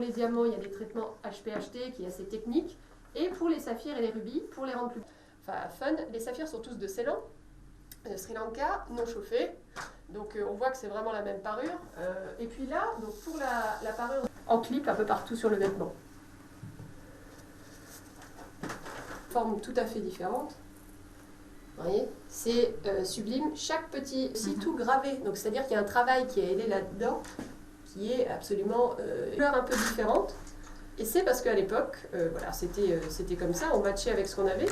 Pour les diamants, il y a des traitements HPHT qui est assez technique. Et pour les saphirs et les rubis, pour les rendre plus fun, les saphirs sont tous de Ceylan, de Sri Lanka, non chauffés. Donc on voit que c'est vraiment la même parure. Et puis là, donc pour la parure en clip un peu partout sur le vêtement. Forme tout à fait différente. Vous voyez, c'est sublime. Chaque petit, si tout gravé, donc c'est-à-dire qu'il y a un travail qui est aidé là-dedans, qui est absolument une couleur un peu différente. Et c'est parce qu'à l'époque, voilà, c'était comme ça, on matchait avec ce qu'on avait.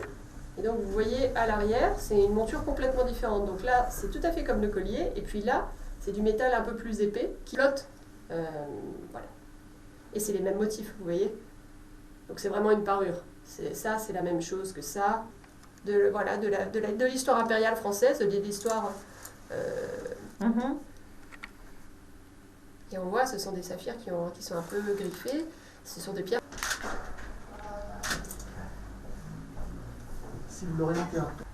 Et donc vous voyez à l'arrière, c'est une monture complètement différente. Donc là, c'est tout à fait comme le collier. Et puis là, c'est du métal un peu plus épais qui flotte. Voilà. Et c'est les mêmes motifs, vous voyez. Donc c'est vraiment une parure. Ça, c'est la même chose que ça. Voilà, de l'histoire impériale française, de l'histoire... Et on voit, ce sont des saphirs qui sont un peu griffés. Ce sont des pierres. Si vous l'orientez un peu.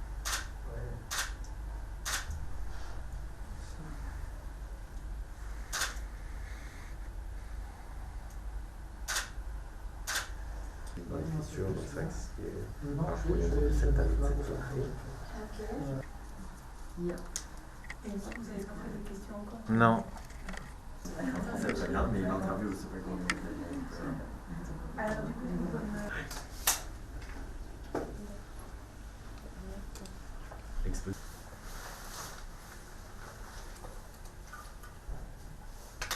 Sur le sexe qui est Non, parfois cette Vous avez encore des questions encore? Non. C'est très bien, mais l'interview, c'est pas qu'on Alors du coup,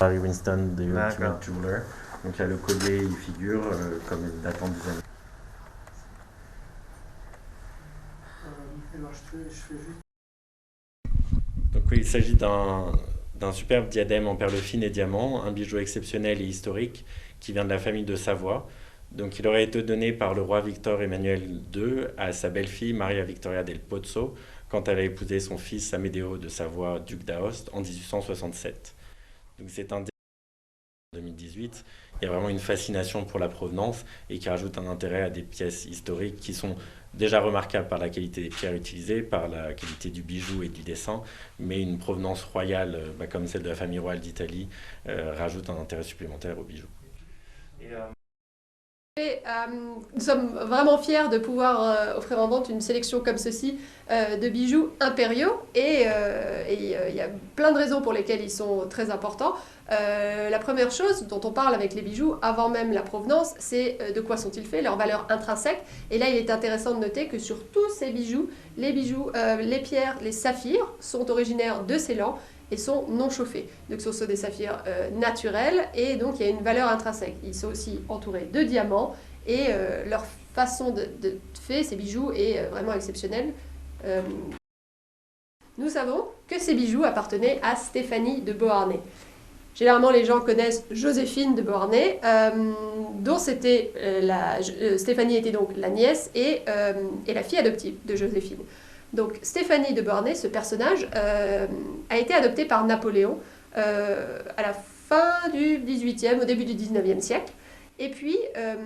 Harry Winston de D'accord. Ultimate Jeweler. Donc il y a le collier, il figure comme datant des années. Alors je fais juste. Donc oui, il s'agit d'un superbe diadème en perles fines et diamants, un bijou exceptionnel et historique qui vient de la famille de Savoie. Donc il aurait été donné par le roi Victor Emmanuel II à sa belle-fille Maria Victoria del Pozzo quand elle a épousé son fils Amedeo de Savoie, duc d'Aoste, en 1867. Donc c'est un 2018, il y a vraiment une fascination pour la provenance et qui rajoute un intérêt à des pièces historiques qui sont déjà remarquables par la qualité des pierres utilisées, par la qualité du bijou et du dessin, mais une provenance royale, comme celle de la famille royale d'Italie, rajoute un intérêt supplémentaire au bijou. Nous sommes vraiment fiers de pouvoir offrir en vente une sélection comme ceci de bijoux impériaux et il y a plein de raisons pour lesquelles ils sont très importants. La première chose dont on parle avec les bijoux avant même la provenance, c'est de quoi sont-ils faits, leur valeur intrinsèque. Et là, il est intéressant de noter que sur tous ces bijoux, les pierres, les saphirs sont originaires de Ceylan et sont non chauffés. Donc ce sont des saphirs naturels et donc il y a une valeur intrinsèque. Ils sont aussi entourés de diamants et leur façon de faire ces bijoux est vraiment exceptionnelle. Nous savons que ces bijoux appartenaient à Stéphanie de Beauharnais. Généralement, les gens connaissent Joséphine de Beauharnais, dont c'était Stéphanie était donc la nièce et la fille adoptive de Joséphine. Donc Stéphanie de Beauharnais, ce personnage, a été adopté par Napoléon à la fin du XVIIIe, au début du XIXe siècle. Et puis,